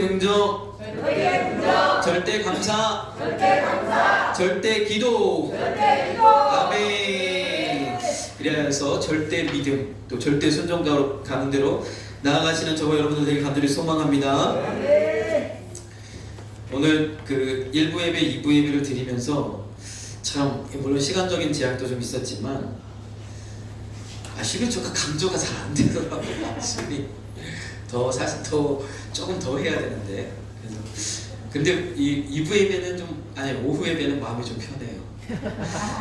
긍정, 절대 감사, 절대 기도. 아멘. 그래서 절대 믿음, 또 절대 순종가로 가는 대로 나아가시는 저와 여러분들 되게 간절히 소망합니다. 오늘 그 1부 예배, 2부 예배를 드리면서 참 물론 시간적인 제약도 좀 있었지만 11조가 강조가 잘 안 되더라고요. 말씀이 더 사실 더 조금 더 해야 되는데, 그래서 근데 이 2부 예배는 좀 아니 오후 예배는 마음이 좀 편해요.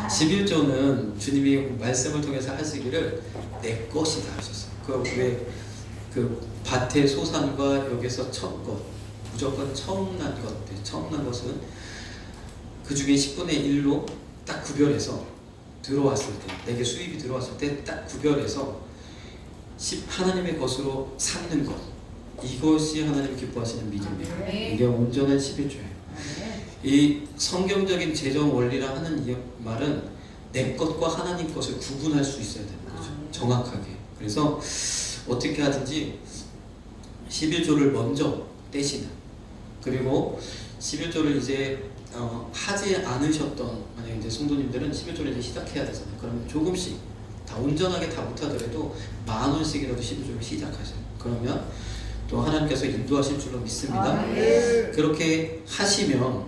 11조는 주님이 말씀을 통해서 하시기를 내 것이다 하셨어요. 그 밭의 소산과 여기서 첫 것, 무조건 처음 난 것은 그 중에 10분의 1로 딱 구별해서 들어왔을 때, 내게 수입이 들어왔을 때 딱 구별해서 하나님의 것으로 삼는 것, 이것이 하나님 기뻐하시는 믿음이에요. 이게 온전한 11조예요. 이 성경적인 재정 원리라 하는 이 말은 내 것과 하나님 것을 구분할 수 있어야 되는 거죠. 정확하게. 그래서 어떻게 하든지 11조를 먼저 떼시는, 그리고 11조를 이제 하지 않으셨던, 만약에 이제 성도님들은 11조를 이제 시작해야 되잖아요. 그러면 조금씩 다 온전하게 다 못하더라도 10,000원씩이라도 11조를 시작하세요. 그러면 또 하나님께서 인도하실 줄로 믿습니다. 그렇게 하시면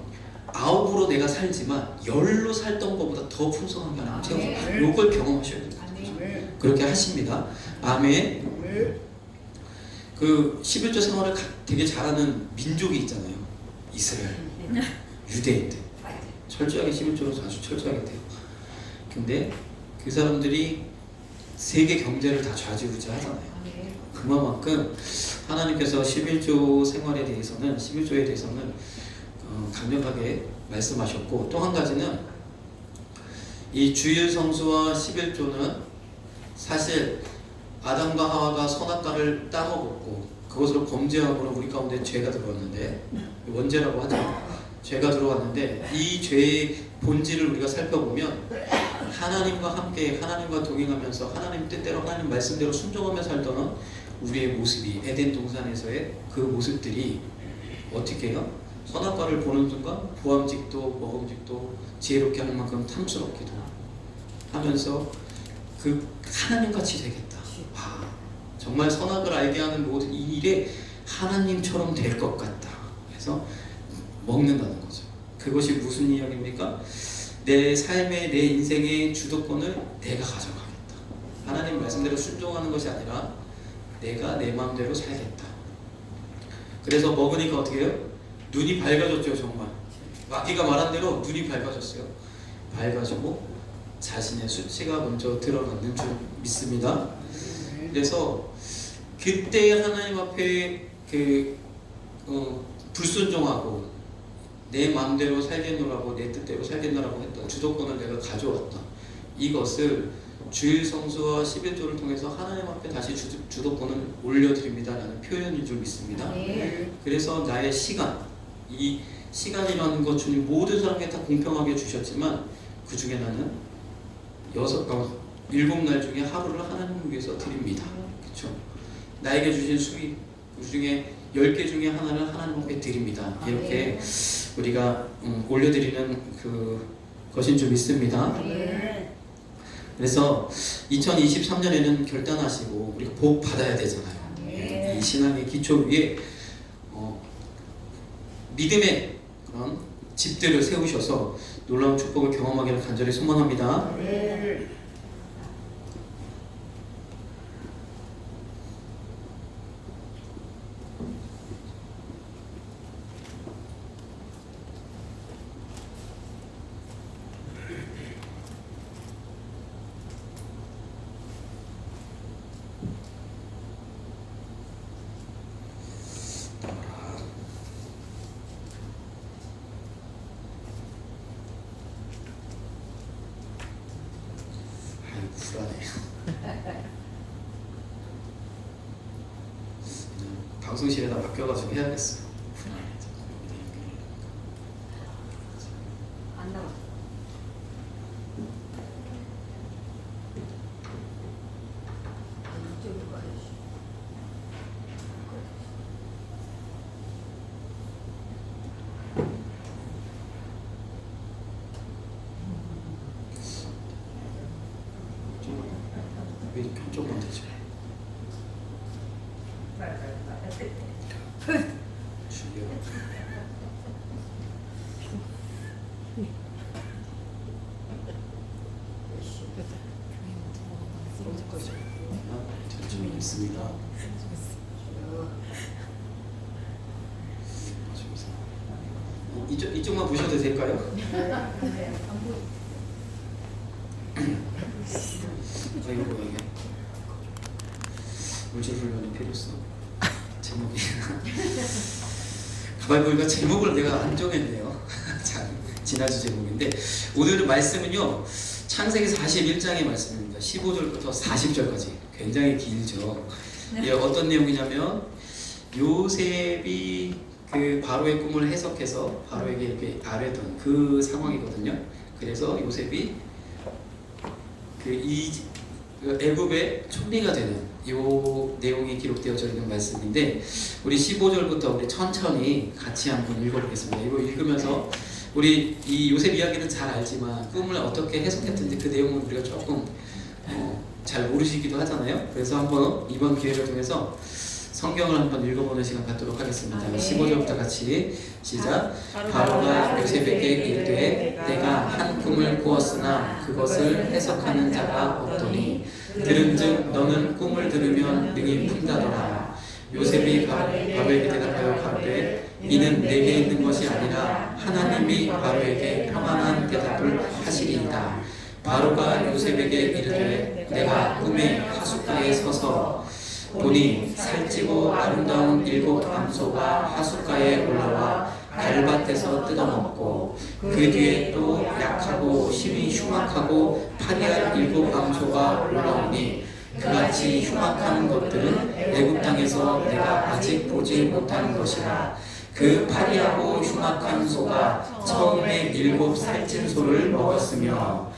9으로 내가 살지만 10로 살던 것보다 더 풍성하게 하나님 채워서 이걸 경험하셔야 됩니다. 그렇게 하십니다. 아멘. 그 11조 생활을 되게 잘하는 민족이 있잖아요. 이스라엘, 유대인들. 철저하게 11조를 아주 철저하게 돼요. 근데 그 사람들이 세계 경제를 다 좌지우지하잖아요. 그만큼 하나님께서 11조 생활에 대해서는, 11조에 대해서는 강력하게 말씀하셨고, 또 한 가지는 이 주일 성수와 11조는 사실 아담과 하와가 선악과를 따먹었고 그것으로 범죄하고는 우리 가운데 죄가 들어왔는데, 원죄라고 하죠. 죄가 들어왔는데 이 죄의 본질을 우리가 살펴보면 하나님과 함께, 하나님과 동행하면서 하나님 뜻대로, 하나님 말씀대로 순종하며 살던 우리의 모습이, 에덴 동산에서의 그 모습들이 어떻게 해요? 선악과를 보는 순간 보암직도 먹음직도 지혜롭게 할 만큼 탐스럽기도 하면서 그 하나님같이 되겠다. 정말 선악을 알게 하는 모든 이 일에 하나님처럼 될 것 같다. 그래서 먹는다는 거죠. 그것이 무슨 이야기입니까? 내 삶의, 내 인생의 주도권을 내가 가져가겠다. 하나님 말씀대로 순종하는 것이 아니라 내가 내 마음대로 살겠다. 그래서 먹으니까 어떻게 해요? 눈이 밝아졌죠. 정말 마귀가 말한 대로 눈이 밝아졌어요. 밝아지고 자신의 수치가 먼저 드러나는 줄 믿습니다. 그래서 그때 하나님 앞에 불순종하고 내 마음대로 살겠노라고, 내 뜻대로 살겠노라고 했던 주도권을 내가 가져왔다. 이것을 주일 성수와 11조를 통해서 하나님 앞에 다시 주도권을 올려드립니다라는 표현인 줄 믿습니다. 그래서 나의 시간, 이 시간이라는 것 주님 모든 사람에게 다 공평하게 주셨지만 그 중에 나는 7날 중에 하루를 하나님을 위해서 드립니다. 그렇죠? 나에게 주신 수입 그 중에 10개 중에 하나를 하나님 앞에 드립니다. 이렇게 우리가 올려드리는 것인 줄 믿습니다. 그래서 2023년에는 결단하시고 우리가 복 받아야 되잖아요. 이 신앙의 기초 위에 믿음의 그런 집들을 세우셔서 놀라운 축복을 경험하기를 간절히 소망합니다. 불안해요. 방송실에다 맡겨가지고 해야겠어요. 안 나와. 이쪽으로 가야지. 좀 있습니다. 이쪽만 보셔도 될까요? 이거 이게 물질 훈련의 필요성 제목이 가만히 보니까 제목을 내가 안 정했네요. 자, 지난주 제목인데 오늘 말씀은요 창세기 41장의 말씀입니다. 15절부터 40절까지 굉장히 길죠. 예, 어떤 내용이냐면 요셉이 그 바로의 꿈을 해석해서 바로에게 이렇게 아뢰던 그 상황이거든요. 그래서 요셉이 그 애굽의 총리가 되는 요 내용이 기록되어져 있는 말씀인데 우리 15절부터 우리 천천히 같이 한번 읽어보겠습니다. 이거 읽으면서 우리 이 요셉 이야기는 잘 알지만 꿈을 어떻게 해석했는지 그 내용은 우리가 조금 잘 모르시기도 하잖아요. 그래서 한번 이번 기회를 통해서 성경을 한번 읽어보는 시간 갖도록 하겠습니다. 15절부터 같이 시작. 바로가 요셉에게 이르되 내가 한 꿈을 꾸었으나 그것을 해석하는 자가 없더니 들은즉 너는 꿈을 들으면 능히 푼다더라. 요셉이 바로에게 대답하여 가로되 이는 내게 있는 것이 아니라 하나님이 바로에게 평안한 대답을 하시리이다. 바로가 요셉에게 이르되 내가 꿈에 하숫가에 서서 보니 살찌고 아름다운 7 암소가 하숫가에 올라와 갈밭에서 뜯어먹고 그 뒤에 또 약하고 심히 흉악하고 파리한 7 암소가 올라오니 그같이 흉악한 것들은 애굽 땅에서 내가 아직 보지 못한 것이라. 그 파리하고 흉악한 소가 처음에 7 살찐 소를 먹었으나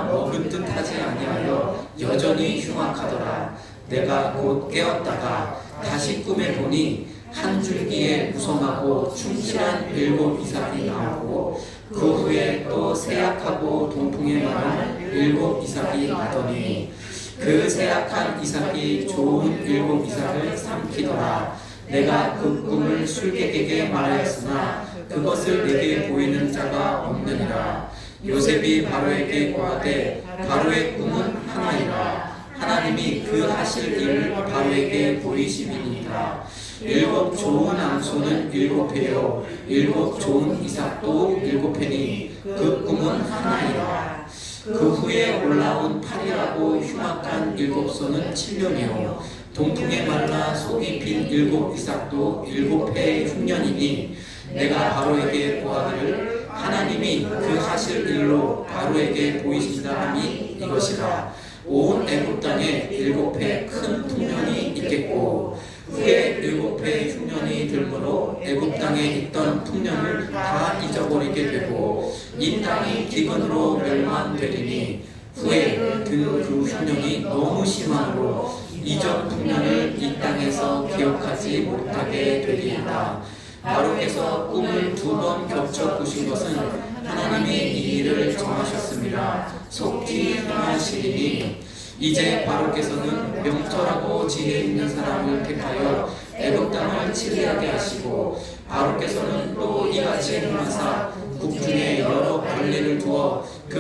먹은 듯 하지 아니하여 여전히 흉악하더라. 내가 곧 깨었다가 다시 꿈에 보니 한 줄기에 무성하고 충실한 7 이삭이 나오고 그 후에 또 세약하고 동풍에 마른 7 이삭이 나더니 그 세약한 이삭이 좋은 7 이삭을 삼키더라. 내가 그 꿈을 술객에게 말하였으나 그것을 내게 보이는 자가 없느니라. 요셉이 바로에게 고하되 바로의 꿈은 하나이라. 하나님이 그 하실 일을 바로에게 보이심이니라. 7 좋은 암소는 7회요 7 좋은 이삭도 7회니 그 꿈은 하나이라. 그 후에 올라온 파리하고 흉악한 7소는 7년이요 동풍에 말라 속이 핀 7 이삭도 7회 흉년이니 내가 바로에게 고하기를 하나님이 그 하실 일로 바로에게 보이신다 함이 이것이라. 온 애굽 땅에 7회 큰 풍년이 있겠고 후에 7회 흉년이 들므로 애굽 땅에 있던 풍년을 다 잊어버리게 되고 이 땅이 기근으로 멸망되리니 후에 그 흉년이 너무 심함으로 이전 풍년을 이 땅에서 기억하지 못하게 되리이다. 바로께서 꿈을 2번 겹쳐 꾸신 것은 하나님이 이 일을 정하셨습니다. 속히 행하시리니 이제 바로께서는 명철하고 지혜 있는 사람을 택하여 애굽 땅을 치리하게 하시고 바로께서는 또 이같이 행하사 국중에 여러 관리를 두어 그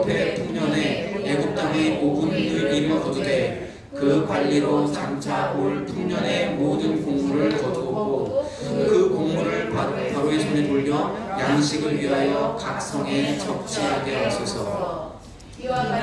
7회 풍년에 애굽 땅에 5분의 1을 거두되 그 관리로 장차 올 풍년의 모든 공물을 거두었고 그 공물을 바로의 손에 돌려 양식을 위하여 각 성에 적치하게 하소서.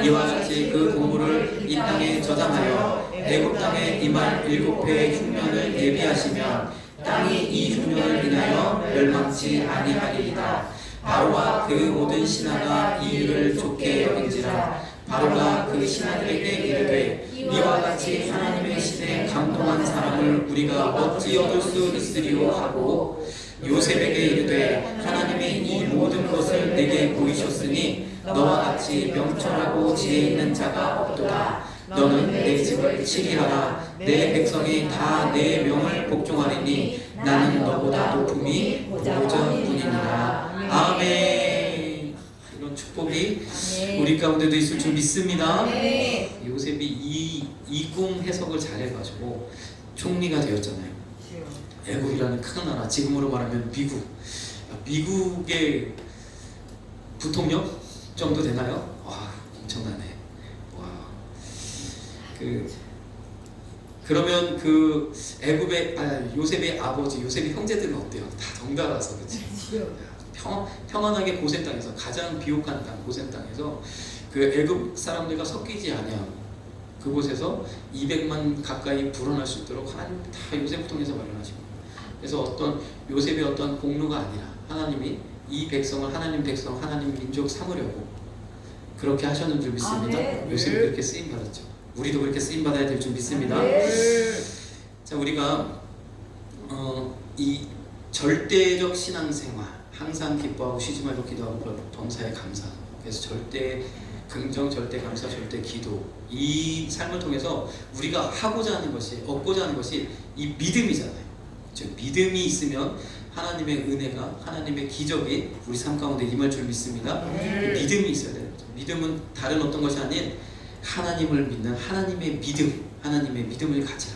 이와 같이 그 공물을 이 땅에 저장하여 애굽 땅에 임할 7회의 흉년을 예비하시면 땅이 이 흉년을 인하여 멸망치 아니하리이다. 바로와 그 모든 신하가 이 일을 좋게 여긴지라. 바로가 그 신하들에게 이르되 이와 같이 하나님의 신에 감동한 사람을 우리가 어찌 얻을 수 있으리요 하고 요셉에게 이르되 하나님이 이 모든 것을 내게 보이셨으니 너와 같이 명철하고 지혜 있는 자가 없도다. 너는 내 집을 치리하라. 내 백성이 다 내 명을 복종하리니 나는 너보다 높음이 보전뿐이니라. 아멘. 이런 축복이 우리 가운데도 있을 줄 믿습니다. 요셉이 이 꿈 해석을 잘해가지고 총리가 되었잖아요. 애굽이라는 큰 나라, 지금으로 말하면 미국의 부통령 정도 되나요? 와, 엄청나네. 와, 그러면 요셉의 아버지, 요셉의 형제들은 어때요? 다 덩달아서, 그렇지? 평안하게 고센 땅에서, 가장 비옥한 땅, 고센 땅에서 그 애굽 사람들과 섞이지 아니하고 그곳에서 200만 가까이 불어날 수 있도록 하나님 다 요셉을 통해서 마련하시고, 그래서 요셉의 어떤 공로가 아니라 하나님이 이 백성을 하나님 백성, 하나님 민족 삼으려고 그렇게 하셨는 줄 믿습니다. 요셉이 그렇게 쓰임 받았죠. 우리도 그렇게 쓰임 받아야 될 줄 믿습니다. 자, 우리가 이 절대적 신앙생활, 항상 기뻐하고 쉬지 말고 기도하고 범사에 감사, 그래서 절대 긍정, 절대 감사, 절대 기도, 이 삶을 통해서 우리가 하고자 하는 것이, 얻고자 하는 것이 이 믿음이잖아요. 즉 믿음이 있으면 하나님의 은혜가, 하나님의 기적이 우리 삶 가운데 임할 줄 믿습니다. 믿음이 있어야 되는 거죠. 믿음은 다른 어떤 것이 아닌 하나님을 믿는 하나님의 믿음, 하나님의 믿음을 가지라.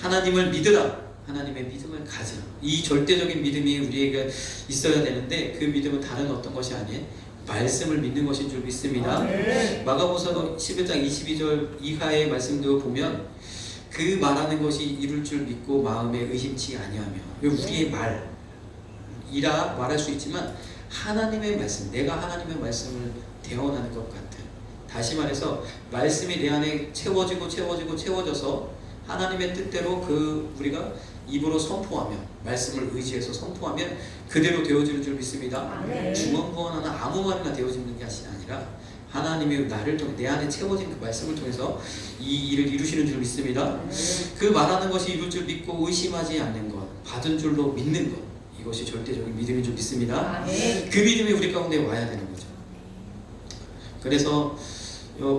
하나님을 믿으라. 하나님의 믿음을 가지라. 이 절대적인 믿음이 우리에게 있어야 되는데, 그 믿음은 다른 어떤 것이 아닌 말씀을 믿는 것인 줄 믿습니다. 마가복음 11장 22절 이하의 말씀도 보면 그 말하는 것이 이룰 줄 믿고 마음에 의심치 아니하며, 우리의 말이라 말할 수 있지만 하나님의 말씀, 내가 하나님의 말씀을 대언하는 것 같은, 다시 말해서 말씀이 내 안에 채워져서 하나님의 뜻대로 우리가 입으로 선포하면, 말씀을 의지해서 선포하면 그대로 되어지는 줄 믿습니다. 중언부언하는 아무 말이나 되어지는 것이 아니라 하나님이 나를 통해 내 안에 채워진 그 말씀을 통해서 이 일을 이루시는 줄 믿습니다. 그 말하는 것이 이룰 줄 믿고 의심하지 않는 것, 받은 줄로 믿는 것, 이것이 절대적인 믿음인 줄 믿습니다. 그 믿음이 우리 가운데 와야 되는 거죠. 그래서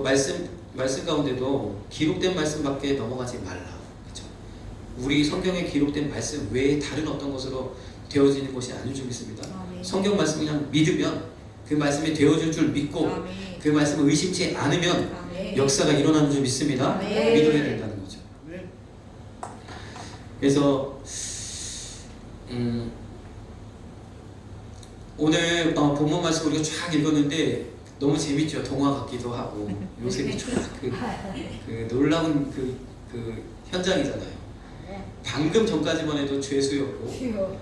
말씀 가운데도 기록된 말씀밖에 넘어가지 말라. 그렇죠? 우리 성경에 기록된 말씀 외에 다른 어떤 것으로 되어지는 것이 아닌 줄 믿습니다. 성경 말씀 그냥 믿으면, 그 말씀이 되어질 줄 믿고 그 말씀을 의심치 않으면 역사가 일어나는 줄 믿습니다. 믿어야 된다는 거죠. 그래서 오늘 본문 말씀 우리가 쫙 읽었는데 너무 재밌죠. 동화 같기도 하고 요셉이 쫙 그 놀라운 그 현장이잖아요. 방금 전까지만 해도 죄수였고,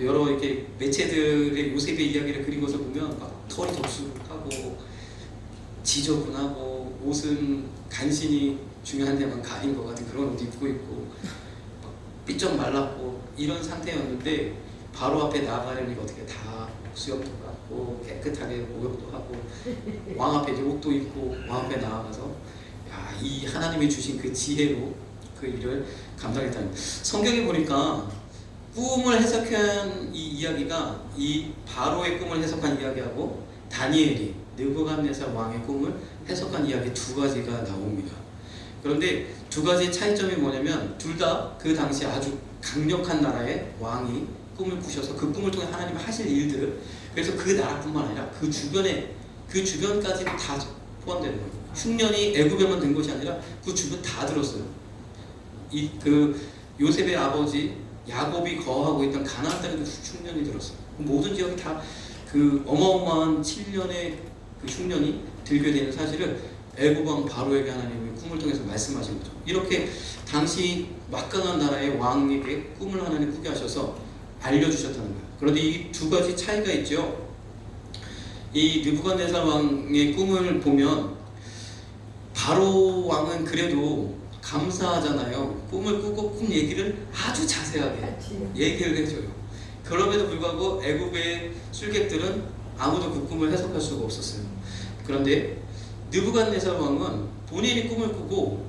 여러 이렇게 매체들의 요셉의 이야기를 그린 것을 보면 막 털이 덥수룩하고 지저분하고 옷은 간신히 중요한 데만 가린 것 같은 그런 옷 입고 있고 막 삐쩍 말랐고 이런 상태였는데, 바로 앞에 나아가려니까 어떻게 다 수염도 깎고 깨끗하게 목욕도 하고 왕 앞에 이제 옷도 입고 왕 앞에 나아가서 이 하나님이 주신 그 지혜로 그 일을 감당했다는, 성경에 보니까 꿈을 해석한 이 이야기가, 이 바로의 꿈을 해석한 이야기하고 다니엘이 느부갓네살 왕의 꿈을 해석한 이야기 두 가지가 나옵니다. 그런데 두 가지의 차이점이 뭐냐면, 둘 다 그 당시 아주 강력한 나라의 왕이 꿈을 꾸셔서 그 꿈을 통해 하나님이 하실 일들을, 그래서 그 나라뿐만 아니라 그 주변까지도 다 포함되는 거예요. 흉년이 애굽에만 든 것이 아니라 그 주변 다 들었어요. 요셉의 아버지 야곱이 거하고 있던 가나안 땅에도 흉년이 들었어요. 모든 지역이 다 그 어마어마한 7년의 그 흉년이 들게 되는 사실을 애굽 왕 바로에게 하나님이 꿈을 통해서 말씀하신 거죠. 이렇게 당시 막강한 나라의 왕에게 꿈을 하나님 꾸게 하셔서 알려주셨다는 거예요. 그런데 이 두 가지 차이가 있죠. 이 느부갓네살 왕의 꿈을 보면 바로 왕은 그래도 감사하잖아요. 꿈을 꾸고 꿈 얘기를 아주 자세하게 얘기를 해줘요. 그럼에도 불구하고 애굽의 술객들은 아무도 그 꿈을 해석할 수가 없었어요. 그런데 느부갓네살 왕은 본인이 꿈을 꾸고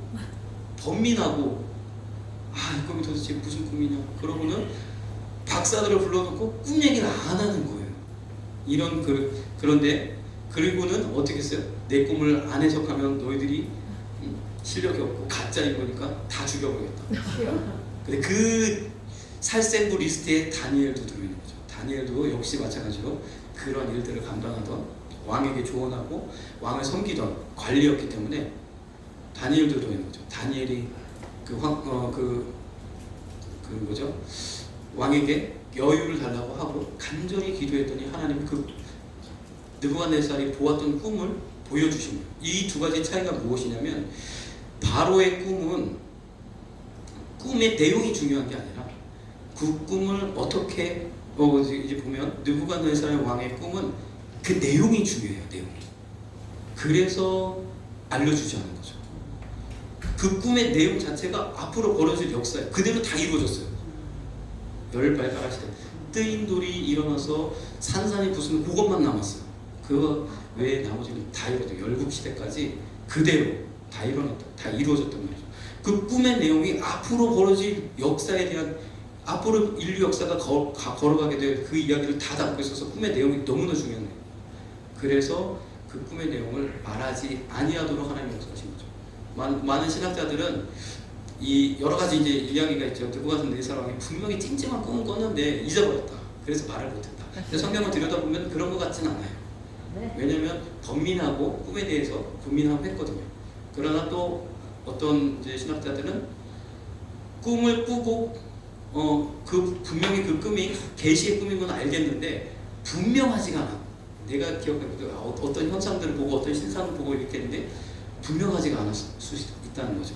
번민하고 이 꿈이 도대체 무슨 꿈이냐, 그러고는 박사들을 불러놓고 꿈 얘기를 안 하는 거예요. 그런데 그리고는 어떻게 했어요? 내 꿈을 안 해석하면 너희들이 실력이 없고 가짜인 거니까 다 죽여버리겠다. 근데 그 살생부 리스트에 다니엘도 들어있는 거죠. 다니엘도 역시 마찬가지로 그런 일들을 감당하던, 왕에게 조언하고 왕을 섬기던 관리였기 때문에 다니엘도 들어있는 거죠. 다니엘이 그 그 뭐죠? 왕에게 여유를 달라고 하고 간절히 기도했더니 하나님이 그 느부갓네살이 보았던 꿈을 보여주신 거예요. 이 두 가지 차이가 무엇이냐면 바로의 꿈은 꿈의 내용이 중요한 게 아니라 그 꿈을 어떻게 이제 보면 느부갓네살 왕의 꿈은 그 내용이 중요해요. 내용이. 그래서 알려주지 않은 거죠. 그 꿈의 내용 자체가 앞으로 벌어질 역사에 그대로 다 이루어졌어요. 열 발가락 시대 뜨인 돌이 일어나서 산산이 부수는 그것만 남았어요. 그 외에 나머지는 다 이루어져요. 열국 시대까지 그대로 다 이루어졌단 말이죠. 그 꿈의 내용이 앞으로 벌어질 역사에 대한 앞으로 인류 역사가 걸어가게 될 그 이야기를 다 담고 있어서 꿈의 내용이 너무나 중요해요. 그래서 그 꿈의 내용을 말하지 아니하도록 하나님이 역사하신 거죠. 많은 신학자들은 이 여러 가지 이제 이야기가 있죠. 느부갓네살 왕이 분명히 찜찜한 꿈을 꿨는데 잊어버렸다. 그래서 말을 못했다. 근데 성경을 들여다보면 그런 것 같진 않아요. 왜냐하면 번민하고 꿈에 대해서 고민하고 했거든요. 그러나 또 어떤 이제 신학자들은 꿈을 꾸고 그 분명히 그 꿈이 계시의 꿈인 건 알겠는데 분명하지가 않아. 내가 기억해도 어떤 현상들을 보고 어떤 신상을 보고 이렇게 했는데 분명하지가 않을 수 있다는 거죠.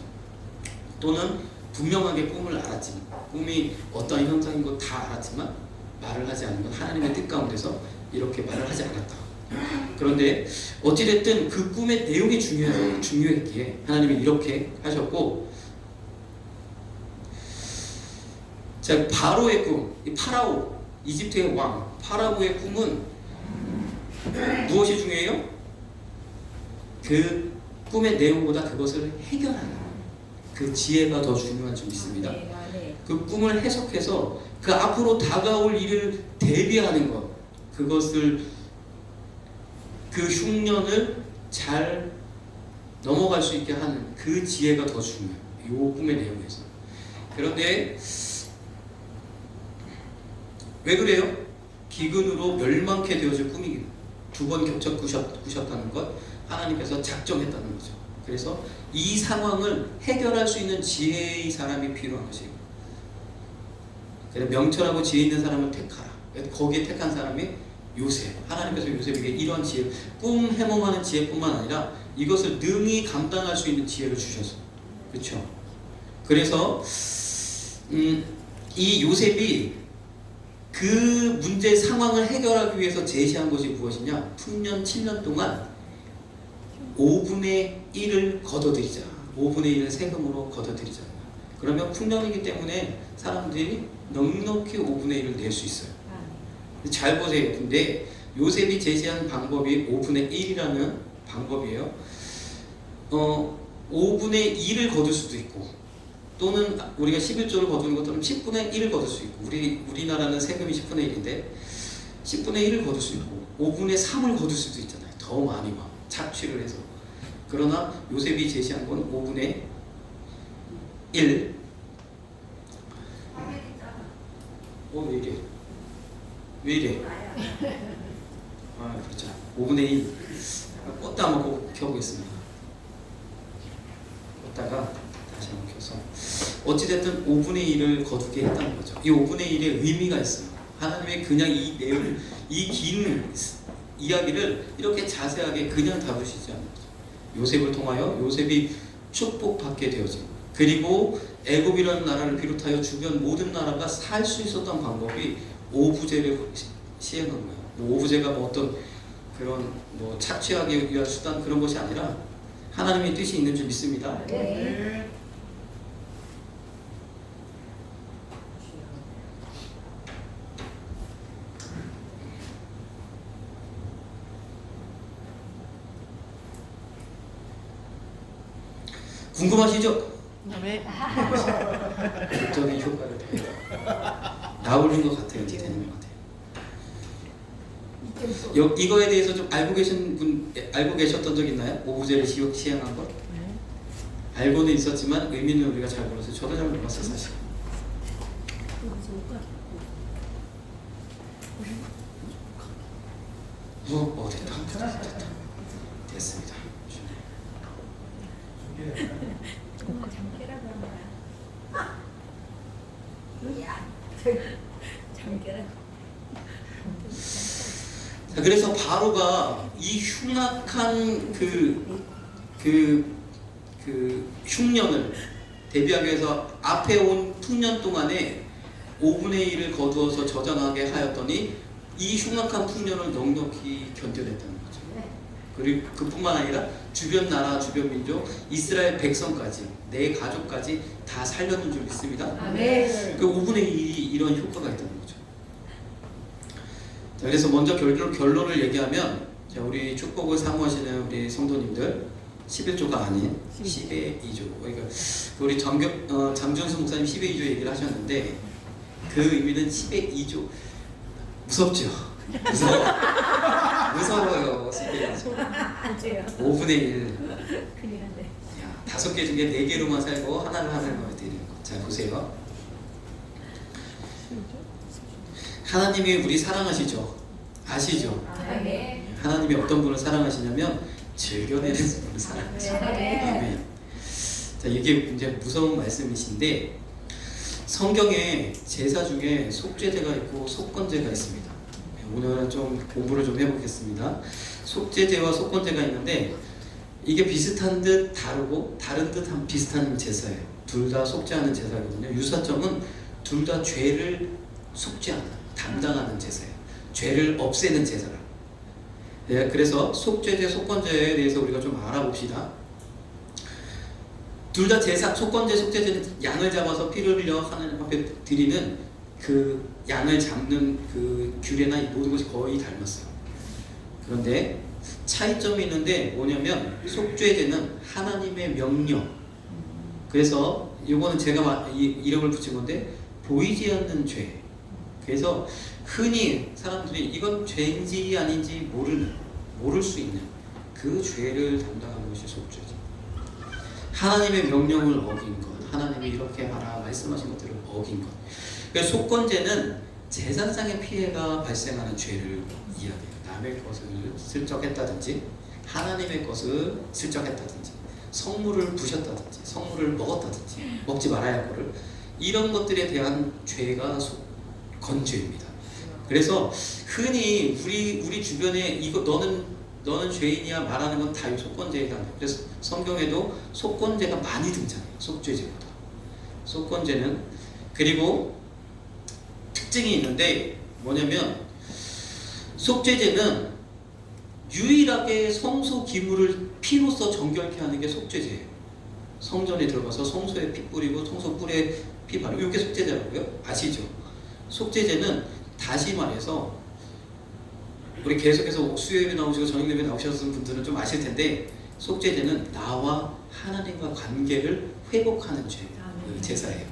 또는 분명하게 꿈을 알았지만 꿈이 어떤 현상인 거 다 알았지만 말을 하지 않는 건 하나님의 뜻 가운데서 이렇게 말을 하지 않았다. 그런데 어찌됐든 그 꿈의 내용이 중요했기에 하나님이 이렇게 하셨고, 자, 바로의 꿈, 이 파라오, 이집트의 왕 파라오의 꿈은 무엇이 중요해요? 그 꿈의 내용보다 그것을 해결하는 그 지혜가 더 중요한 줄 믿습니다. 그 꿈을 해석해서 그 앞으로 다가올 일을 대비하는 것, 그것을 그 흉년을 잘 넘어갈 수 있게 하는 그 지혜가 더 중요해요. 이 꿈의 내용에서. 그런데 왜 그래요? 기근으로 멸망케 되어질 꿈이긴 두 번 겹쳐 꾸셨다는 것, 하나님께서 작정했다는 거죠. 그래서 이 상황을 해결할 수 있는 지혜의 사람이 필요한 것이에요. 그래서 명철하고 지혜 있는 사람을 택하라. 거기에 택한 사람이 요셉. 하나님께서 요셉에게 이런 지혜, 꿈 해몽하는 지혜뿐만 아니라 이것을 능히 감당할 수 있는 지혜를 주셨어요. 그렇죠? 그래서 이 요셉이 그 문제 상황을 해결하기 위해서 제시한 것이 무엇이냐? 풍년 7년 동안 5분의 1을 걷어들이자. 5분의 1을 세금으로 걷어들이자. 그러면 풍년이기 때문에 사람들이 넉넉히 5분의 1을 낼 수 있어요. 잘 보세요. 근데 요셉이 제시한 방법이 5분의 1이라는 방법이에요. 5분의 2를 거둘 수도 있고, 또는 우리가 11조를 거두는 것처럼 10분의 1을 거둘 수 있고, 우리나라는 세금이 10분의 1인데 10분의 1을 거둘 수 있고 5분의 3을 거둘 수도 있잖아요. 더 많이 착취를 해서. 그러나 요셉이 제시한 건 5분의 1. 왜 이래? 왜 이래? 그렇죠. 5분의 1. 껐다 한번 켜보겠습니다. 껐다가 다시 한번 켜서. 어찌됐든 5분의 1을 거두게 했다는 거죠. 이 5분의 1의 의미가 있어요. 하나님의 그냥 이 내용, 이 긴 이야기를 이렇게 자세하게 그냥 다루시지 않는 거죠. 요셉을 통하여 요셉이 축복받게 되어지고, 그리고 애굽이라는 나라를 비롯하여 주변 모든 나라가 살 수 있었던 방법이 오부제를 시행한 거예요. 오부제가 어떤 그런 착취하기 위한 수단 그런 것이 아니라 하나님의 뜻이 있는 줄 믿습니다. 네. 궁금하시죠? 네. 극적인 효과를 나오는 것 같아요. 이제 되는 것 같아요. 이거에 대해서 좀 알고 계셨던 적 있나요? 오부제를 시행한 것? 네. 알고는 있었지만 의미는 우리가 잘 몰랐어요. 저도 잘 몰랐어요, 사실. 됐다. 됐습니다. 야, 참깨라. 자, 그래서 바로가 이 흉악한 흉년을 대비하기 위해서 앞에 온 풍년 동안에 5분의 1을 거두어서 저장하게 하였더니 이 흉악한 풍년을 넉넉히 견뎌냈다는 거죠. 그리고 그뿐만 아니라 주변 나라, 주변 민족, 이스라엘 백성까지, 내 가족까지 다 살려준 줄 믿습니다. 네. 그 5분의 1이 이런 효과가 있다는 거죠. 자, 그래서 먼저 결론을 얘기하면, 자, 우리 축복을 사모하시는 우리 성도님들 11조가 아닌 10의 2조. 그러니까 우리 장준수 목사님 10의 2조 얘기를 하셨는데 그 의미는 10의 2조. 무섭죠? 무서워요. 10의 2조. 5분의 1. 큰일 났네. 5개 중에 4개로만 살고 하나만 드리는 거. 자, 보세요. 하나님이 우리 사랑하시죠? 아시죠? 네. 하나님이 어떤 분을 사랑하시냐면 즐겨내는 분을 사랑하시죠. 아멘. 자, 이게 이제 무서운 말씀이신데 성경에 제사 중에 속죄제가 있고 속건제가 있습니다. 오늘은 좀 공부를 좀 해보겠습니다. 속죄제와 속건제가 있는데 이게 비슷한 듯 다르고 다른 듯 비슷한 제사예요. 둘 다 속죄하는 제사거든요. 유사점은 둘 다 죄를 속죄하는, 담당하는 제사예요. 죄를 없애는 제사라. 네, 그래서 속죄제, 속건제에 대해서 우리가 좀 알아봅시다. 둘 다 제사, 속건제, 속죄제는 양을 잡아서 피를 흘려 하나님 앞에 드리는 그 양을 잡는 그 규례나 이 모든 것이 거의 닮았어요. 그런데 차이점이 있는데 뭐냐면 속죄제는 하나님의 명령. 그래서 이거는 제가 이름을 붙인 건데 보이지 않는 죄. 그래서 흔히 사람들이 이건 죄인지 아닌지 모를 수 있는 그 죄를 담당하는 것이 속죄죠. 하나님의 명령을 어긴 것, 하나님이 이렇게 하라 말씀하신 것들을 어긴 것. 그래서 속건제는 재산상의 피해가 발생하는 죄를 이야기해요. 남의 것을 슬쩍 했다든지 하나님의 것을 슬쩍 했다든지 성물을 부셨다든지 성물을 먹었다든지 먹지 말아야 할 거를 이런 것들에 대한 죄가 건죄입니다. 그래서 흔히 우리 주변에 이거 너는 죄인이야 말하는 건 다 속건제에 해당해요. 그래서 성경에도 속건제가 많이 등장해요. 속죄제보다. 속건제는 그리고 특징이 있는데 뭐냐면 속죄제는 유일하게 성소 기물을 피로써 정결케 하는 게 속죄제예요. 성전에 들어가서 성소에 피 뿌리고 성소 뿔에 피 바르고 이게 속죄제라고요? 아시죠? 속죄제는 다시 말해서 우리 계속해서 수요일에 나오시고 저녁 예배 나오셨던 분들은 좀 아실 텐데 속죄제는 나와 하나님과 관계를 회복하는 제사예요.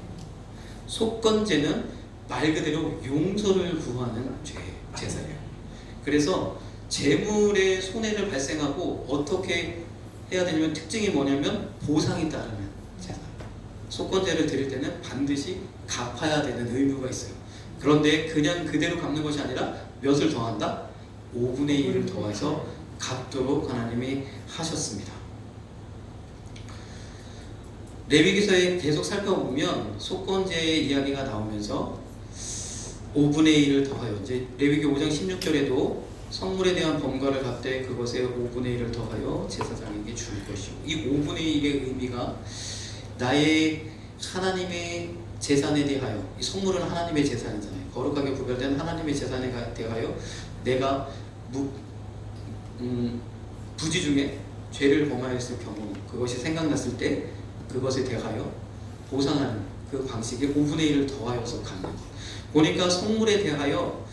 속건제는 말 그대로 용서를 구하는 제사예요. 그래서 재물의 손해를 발생하고 어떻게 해야 되냐면 특징이 뭐냐면 보상이 따르는 제사. 속건제를 드릴 때는 반드시 갚아야 되는 의무가 있어요. 그런데 그냥 그대로 갚는 것이 아니라 몇을 더한다? 5분의 1을 더해서 갚도록 하나님이 하셨습니다. 레위기서에 계속 살펴보면 속건제의 이야기가 나오면서 5분의 1을 더하여 이제 레위기 5장 16절에도 성물에 대한 범과를 갚되 그것에 5분의 1을 더하여 제사장에게 줄 것이고 이 5분의 1의 의미가 나의 하나님의 재산에 대하여 이 성물은 하나님의 재산이잖아요. 거룩하게 구별된 하나님의 재산에 대하여 내가 부지 중에 죄를 범하였을 경우 그것이 생각났을 때 그것에 대하여 보상하는 그 방식에 5분의 1을 더하여서 갚는 것. 보니까 성물에 대하여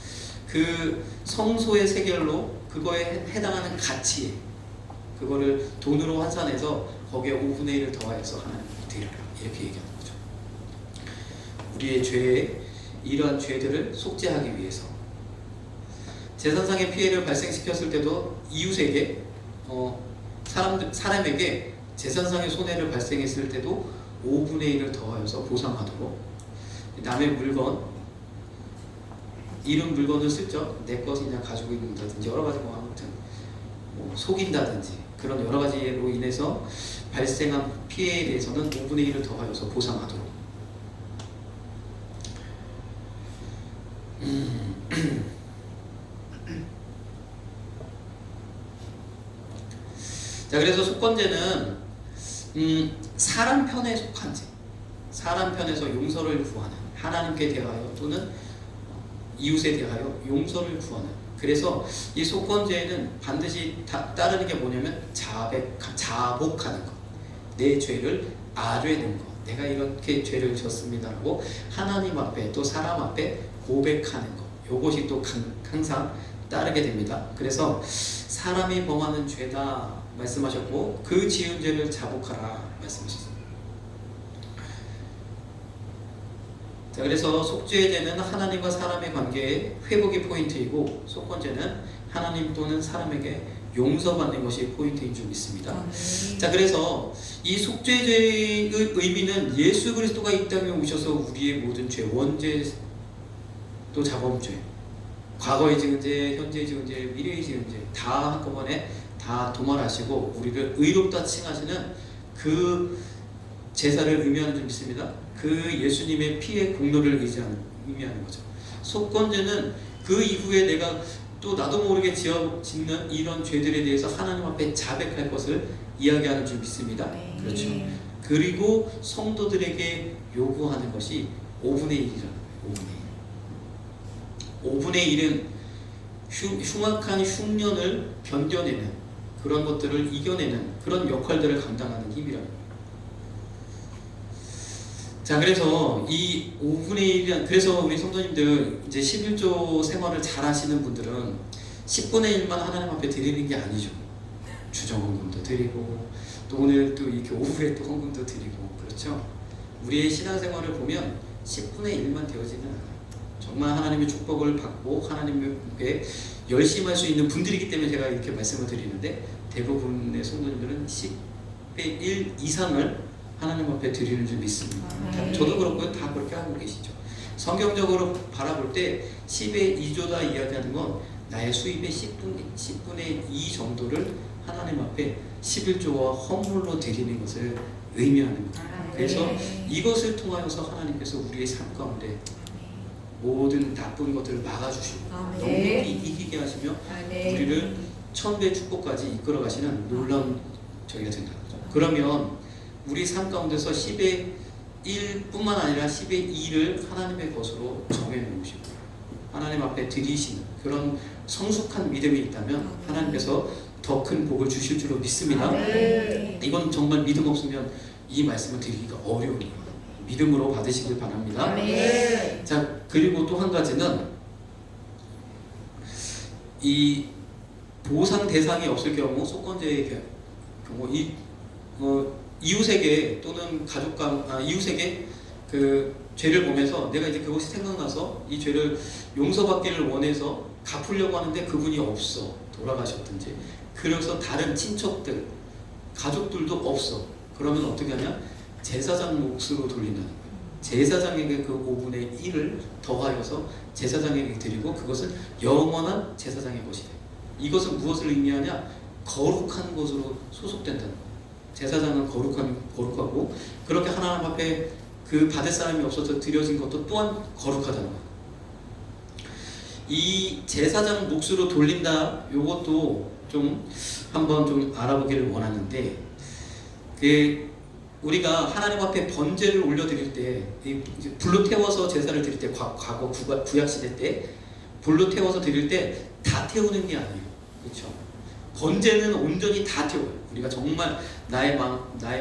그 성소의 세겔로 그거에 해당하는 가치 그거를 돈으로 환산해서 거기에 5분의 1을 더하여서 하나님께 드리라 이렇게 얘기하는 거죠. 우리의 죄에 이러한 죄들을 속죄하기 위해서 재산상의 피해를 발생시켰을 때도 이웃에게 사람에게 재산상의 손해를 발생했을 때도 5분의 1을 더하여서 보상하도록 남의 물건 이런 물건을 슬쩍 내 것이냐 가지고 있는다든지 여러 가지 아무튼 속인다든지 그런 여러 가지로 인해서 발생한 피해에 대해서는 5분의 1을 더하여서 보상하도록 자, 그래서 속건제는 사람 편에 속한 제, 사람 편에서 용서를 구하는, 하나님께 대하여 또는 이웃에 대하여 용서를 구하는. 그래서 이 속건제에는 반드시 따르는 게 뭐냐면 자복하는 것, 내 죄를 아뢰는 것, 내가 이렇게 죄를 졌습니다라고 하나님 앞에 또 사람 앞에 고백하는 것, 이것이 또 항상 따르게 됩니다. 그래서 사람이 범하는 죄다 말씀하셨고 그 지은 죄를 자복하라 말씀하셨습니다. 자, 그래서 속죄제는 하나님과 사람의 관계의 회복이 포인트이고 속건제는 하나님 또는 사람에게 용서받는 것이 포인트인 줄 믿습니다. 자, 그래서 이 속죄제의 의미는 예수 그리스도가 이 땅에 오셔서 우리의 모든 죄, 원죄 또 자범죄, 과거에 지은 죄, 현재 지은 죄, 미래에 지은 죄 다 한꺼번에 다 도말하시고 우리를 의롭다 칭하시는 그 제사를 의미하는 줄 믿습니다. 그 예수님의 피의 공로를 의미하는 거죠. 속건제는 그 이후에 내가 또 나도 모르게 짓는 이런 죄들에 대해서 하나님 앞에 자백할 것을 이야기하는 줄 믿습니다. 그렇죠. 그리고 성도들에게 요구하는 것이 5분의 1이라는 거예요. 5분의 1은 흉악한 흉년을 견뎌내는 그런 것들을 이겨내는 그런 역할들을 감당하는 힘이라는 거예요. 자, 그래서 이 5분의 1은, 그래서 우리 성도님들 이제 11조 생활을 잘 하시는 분들은 10분의 1만 하나님 앞에 드리는 게 아니죠. 주정 헌금도 드리고 또 오늘 또 이렇게 오후에 또 헌금도 드리고 그렇죠. 우리의 신앙생활을 보면 10분의 1만 되어지는 않아요. 정말 하나님의 축복을 받고 하나님께 열심히 할 수 있는 분들이기 때문에 제가 이렇게 말씀을 드리는데 대부분의 성도님들은 10의 1 이상을 하나님 앞에 드리는 줄 믿습니다. 저도 그렇고요. 다 그렇게 하고 계시죠. 성경적으로 바라볼 때 10의 2조다 이야기하는 건 나의 수입의 10분의 2 정도를 하나님 앞에 11조와 헌물로 드리는 것을 의미하는 거예요. 그래서 이것을 통하여서 하나님께서 우리의 삶 가운데 모든 나쁜 것들을 막아주시고 넉넉히 이기게 하시며 우리를 천배 축복까지 이끌어 가시는 놀라운 저희가 된다는 거죠. 그러면 우리 삶 가운데서 10의 1뿐만 아니라 10의 2를 하나님의 것으로 정해놓으시고 하나님 앞에 드리시는 그런 성숙한 믿음이 있다면 하나님께서 더 큰 복을 주실 줄로 믿습니다. 이건 정말 믿음 없으면 이 말씀을 드리기가 어려워요. 믿음으로 받으시길 바랍니다. 자, 그리고 또 한 가지는 이 보상 대상이 없을 경우 속건제의 경우 이웃에게 또는 이웃에게 그 죄를 보면서 내가 이제 그것이 생각나서 이 죄를 용서받기를 원해서 갚으려고 하는데 그분이 없어, 돌아가셨든지 그래서 다른 친척들 가족들도 없어. 그러면 어떻게 하냐? 제사장 몫으로 돌린다는 거예요. 제사장에게 그 5분의 1을 더하여서 제사장에게 드리고 그것은 영원한 제사장의 것이 돼요. 이것은 무엇을 의미하냐? 거룩한 것으로 소속된다는 거예요. 제사장은 거룩하고 그렇게 하나님 앞에 그 받을 사람이 없어서 드려진 것도 또한 거룩하다는 거예요. 이 제사장 몫으로 돌린다, 요것도 좀 한번 좀 알아보기를 원하는데 우리가 하나님 앞에 번제를 올려드릴 때 불로 태워서 제사를 드릴 때 과거 구약시대 때 불로 태워서 드릴 때 다 태우는 게 아니에요. 그렇죠? 번제는 온전히 다 태워요. 우리가 정말 나의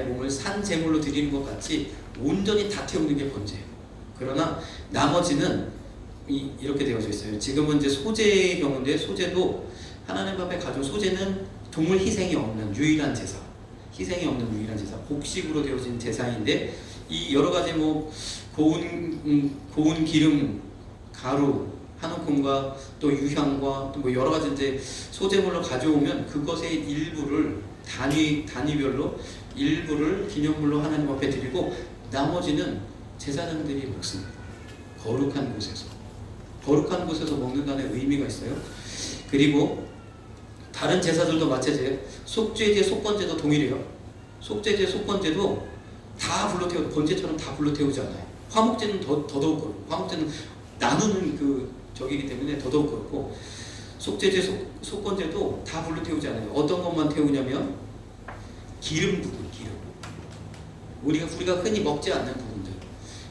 몸을 산 제물로 드리는 것 같이 온전히 다 태우는 게 번제예요. 그러나 나머지는 이렇게 되어져 있어요. 지금은 이제 소제의 경우인데 소제도 하나님 앞에 가져온 소제는 동물 희생이 없는 유일한 제사, 곡식으로 되어진 제사인데 이 여러 가지 고운 기름, 가루, 한우콩과 또 유향과 또 여러 가지 이제 소제물로 가져오면 그것의 일부를 단위별로 일부를 기념물로 하나님 앞에 드리고 나머지는 제사장들이 먹습니다. 거룩한 곳에서 먹는다는 의미가 있어요. 그리고 다른 제사들도 마찬가지예요. 속죄제, 속건제도 동일해요. 속죄제, 속건제도 다 불로 태우고 번제처럼 다 불로 태우지 않아요. 화목제는 더더욱 화목제는 나누는 저기기 때문에 더더욱 그렇고 속죄제, 속건제도 다 불로 태우지 않아요. 어떤 것만 태우냐면 기름 부분, 기름. 우리가 흔히 먹지 않는 부분들.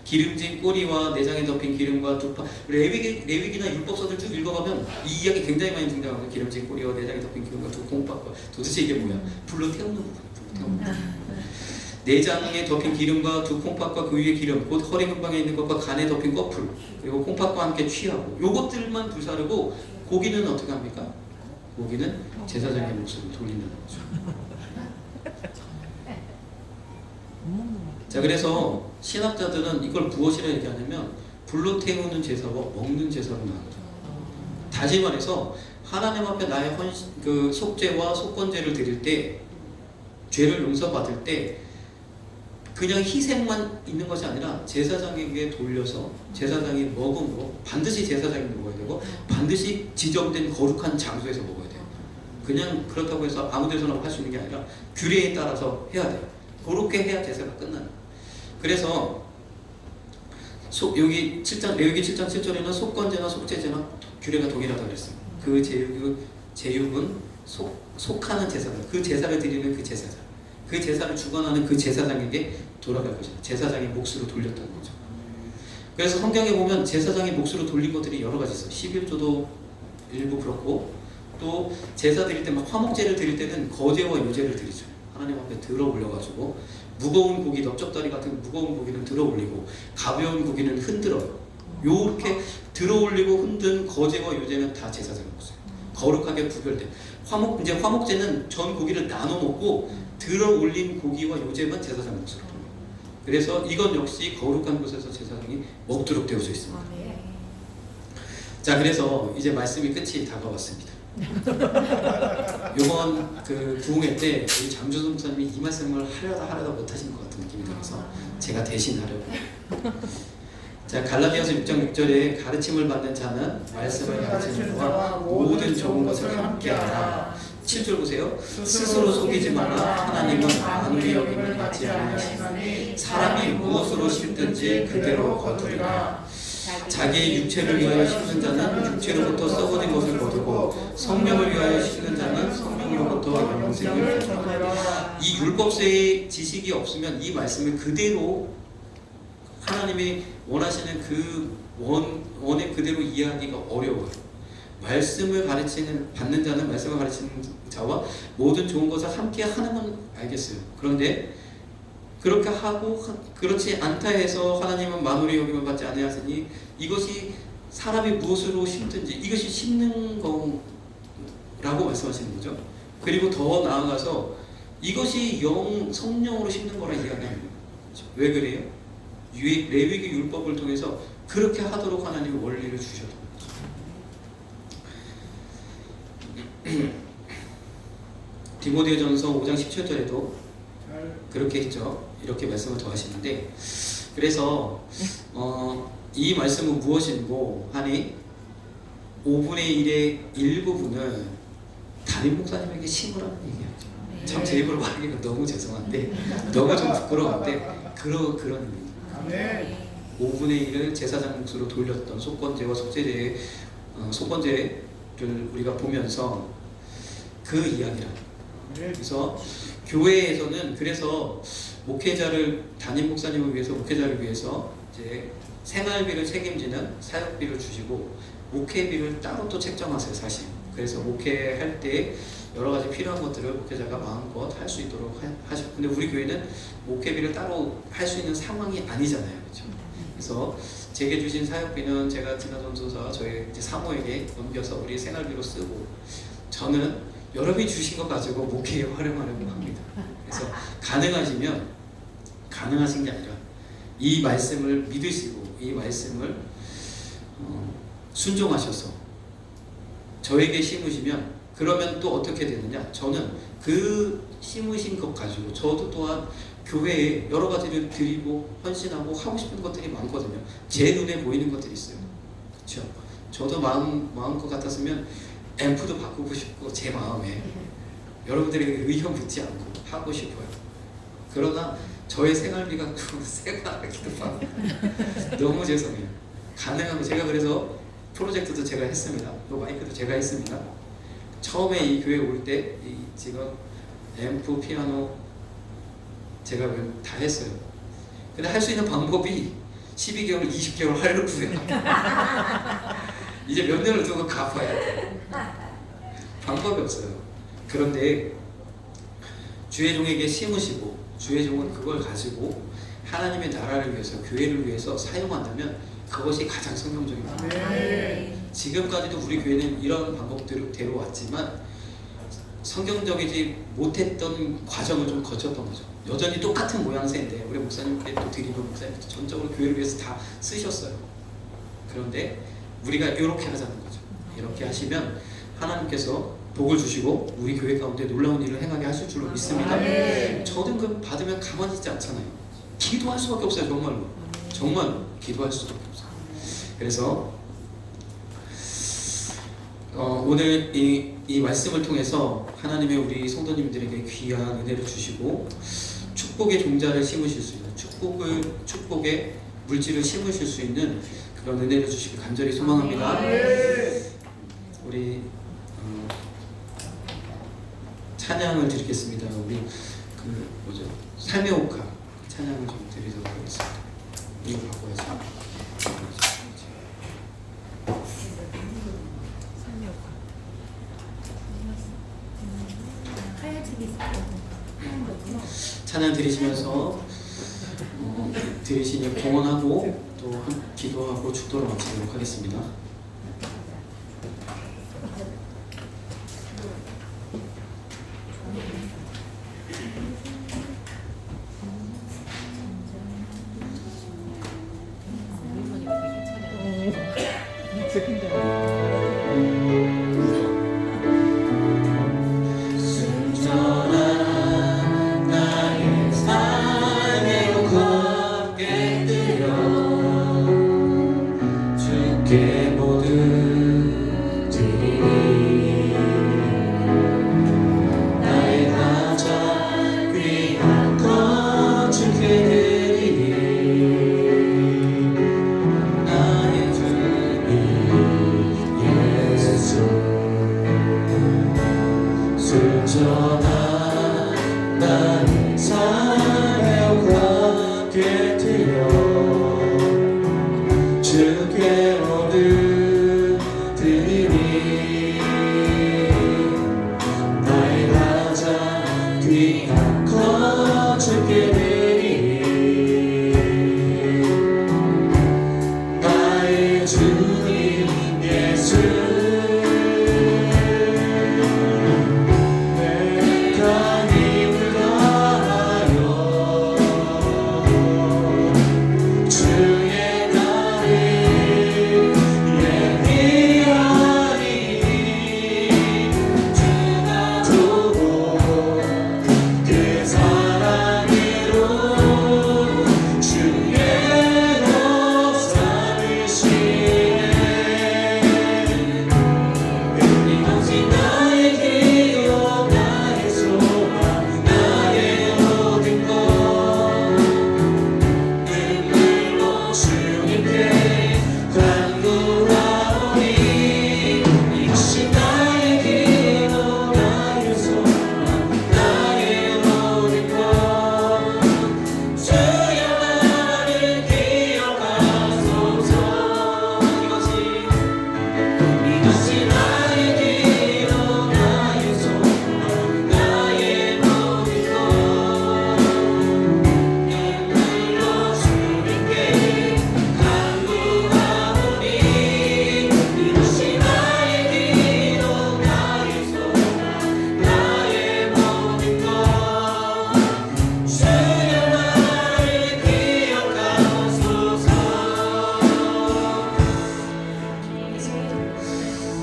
기름진 꼬리와 내장에 덮인 기름과 두파. 레위기나 율법서들 쭉 읽어가면 이 이야기 굉장히 많이 등장하거든요. 기름진 꼬리와 내장에 덮인 기름과 두 콩팥과. 도대체 이게 뭐야? 불로 태우는 부분. 불로 태우는 부분. 내장에 덮인 기름과 두 콩팥과 그 위에 기름, 곧 허리 근방에 있는 것과 간에 덮인 꺼풀, 그리고 콩팥과 함께 취하고, 요것들만 불사르고 고기는 어떻게 합니까? 고기는 제사장의 몫으로 돌리는 거죠. 자, 그래서 신학자들은 이걸 무엇이라 얘기하냐면 불로 태우는 제사와 먹는 제사로 나누죠. 다시 말해서 하나님 앞에 나의 그 속죄와 속건제를 드릴 때, 죄를 용서받을 때 그냥 희생만 있는 것이 아니라 제사장에게 돌려서 제사장이 먹음으로 반드시 제사장이 먹어야 되고 반드시 지정된 거룩한 장소에서 먹어야 돼요. 그냥 그렇다고 해서 아무 데서나 할 수 있는 게 아니라 규례에 따라서 해야 돼요. 그렇게 해야 제사가 끝나는 거예요. 그래서 여기 7장, 레위기 7장 7절에는 속건제나 속죄제나 규례가 동일하다고 그랬어요. 그 제육은 속하는 제사다. 그 제사를 드리는 그 제사장, 그 제사를 주관하는 그 제사장에게 돌아갈 것이다. 제사장의 몫으로 돌렸다는 거죠. 그래서 성경에 보면 제사장의 몫으로 돌린 것들이 여러 가지 있어요. 11조도 일부 그렇고, 또 제사 드릴 때 막 화목제를 드릴 때는 거제와 유제를 드리죠. 하나님 앞에 들어 올려가지고 무거운 고기, 넓적다리 같은 무거운 고기는 들어 올리고 가벼운 고기는 흔들어요. 요렇게 들어 올리고 흔든 거제와 유제는 다 제사장의 몫이에요. 거룩하게 구별돼. 화목제는 전 고기를 나눠 먹고 들어 올린 고기와 요제만 제사장 몫으로 돌려요. 그래서 이건 역시 거룩한 곳에서 제사장이 먹도록 되어져 있습니다. 자, 그래서 이제 말씀이 끝이 다가왔습니다. 이번 그 부흥회 때 우리 장주성 목사님이 이 말씀을 하려다 못하신 것 같은 느낌이 들어서 제가 대신 하려고. 자, 갈라디아서 6장 6절에 가르침을 받는 자는 말씀을 가르치는 자와 모든 좋은 것을 함께하라. 7절 보세요. 스스로 속이지 마라. 하나님은 만유의 여김을 받지 아니하시나니 사람이 무엇으로 심든지 그대로 거두리라. 자기의 육체를 위하여 심는 자는 육체로부터 썩어진 것을 거두고 성령을 위하여 심는 자는 성령으로부터 영생을 거두리라. 이 율법서의 지식이 없으면 이 말씀을 그대로 하나님이 원하시는 그 원에 그대로 이해하기가 어려워요. 말씀을 받는 자는 말씀을 가르치는 자와 모든 좋은 것을 함께 하는 건 알겠어요. 그런데 그렇게 하고 그렇지 않다 해서 하나님은 만물의 여김을 받지 아니하시니 이것이 사람이 무엇으로 심든지 이것이 심는 거라고 말씀하시는 거죠. 그리고 더 나아가서 이것이 성령으로 심는 거라 이야기합니다. 왜 그래요? 레위기 율법을 통해서 그렇게 하도록 하나님이 원리를 주셨던 거죠. 디모데전서 5장 17절에도 그렇게 했죠. 이렇게 말씀을 더 하시는데, 그래서 이 말씀은 무엇인고 하니 5분의 1의 일부분을 담임 목사님에게 심으라는 얘기였죠. 참 제 입으로 말하기가 너무 죄송한데 너무 좀 부끄러운데 그런 의미입니다. 5분의 1을 제사장 몫으로 돌렸던 속건제와 속건제를 우리가 보면서 그 이야기라. 그래서 교회에서는 그래서 담임 목사님을 위해서 목회자를 위해서 이제 생활비를 책임지는 사역비를 주시고 목회비를 따로 또 책정하세요, 사실. 그래서 목회할 때 여러 가지 필요한 것들을 목회자가 마음껏 할 수 있도록 하죠. 근데 우리 교회는 목회비를 따로 할 수 있는 상황이 아니잖아요, 그렇죠? 그래서 제게 주신 사역비는 제가 진화전도사 저희 이제 사모에게 넘겨서 우리 생활비로 쓰고, 저는 여러분이 주신 것 가지고 목회에 활용하려고 합니다. 그래서 가능하신 게 아니라 이 말씀을 믿으시고 이 말씀을 순종하셔서 저에게 심으시면, 그러면 또 어떻게 되느냐, 저는 그 심으신 것 가지고 저도 또한 교회에 여러 가지를 드리고 헌신하고 하고 싶은 것들이 많거든요. 제 눈에 보이는 것들이 있어요. 그렇죠? 저도 마음껏 같았으면 앰프도 바꾸고 싶고 제 마음에 여러분들에게 의견 묻지 않고 하고 싶어요. 그러나 저의 생활비가 좀 세고 하기도 하고 너무 죄송해요. 가능하면 제가 그래서 프로젝트도 제가 했습니다. 또 마이크도 제가 했습니다. 처음에 이 교회 올 때 지금 앰프, 피아노 제가 다 했어요. 근데 할 수 있는 방법이 12개월, 20개월 하려고요. 이제 몇 년을 두고 갚아야 돼. 방법이 없어요. 그런데 주의 종에게 심으시고 주의 종은 그걸 가지고 하나님의 나라를 위해서, 교회를 위해서 사용한다면 그것이 가장 성경적입니다. 지금까지도 우리 교회는 이런 방법대로 왔지만 성경적이지 못했던 과정을 좀 거쳤던 거죠. 여전히 똑같은 모양새인데 우리 목사님께 또 드리는 목사님도 전적으로 교회를 위해서 다 쓰셨어요. 그런데 우리가 이렇게 하자는 거죠. 이렇게 하시면 하나님께서 복을 주시고 우리 교회 가운데 놀라운 일을 행하게 하실 줄로 믿습니다. 저등급 받으면 가만히 있지 않잖아요. 기도할 수밖에 없어요. 정말로. 정말 기도할 수밖에 없어요. 그래서 오늘 이 말씀을 통해서 하나님의 우리 성도님들에게 귀한 은혜를 주시고 축복의 종자를 심으실 수 있는 축복의 물질을 심으실 수 있는 그런 은혜를 주시길 간절히 소망합니다. 우리 찬양을 드리겠습니다. 우리 삶의 옥화 찬양을 좀 드리도록 하겠습니다. 이거 바꿔야죠. 찬양 드리시면서 들으시니 봉헌하고 또 기도하고 축도를 마치도록 하겠습니다. 주께 모든 드리니 나의 가장 귀한 것 주께 드리니 나의 주님 예수 순전한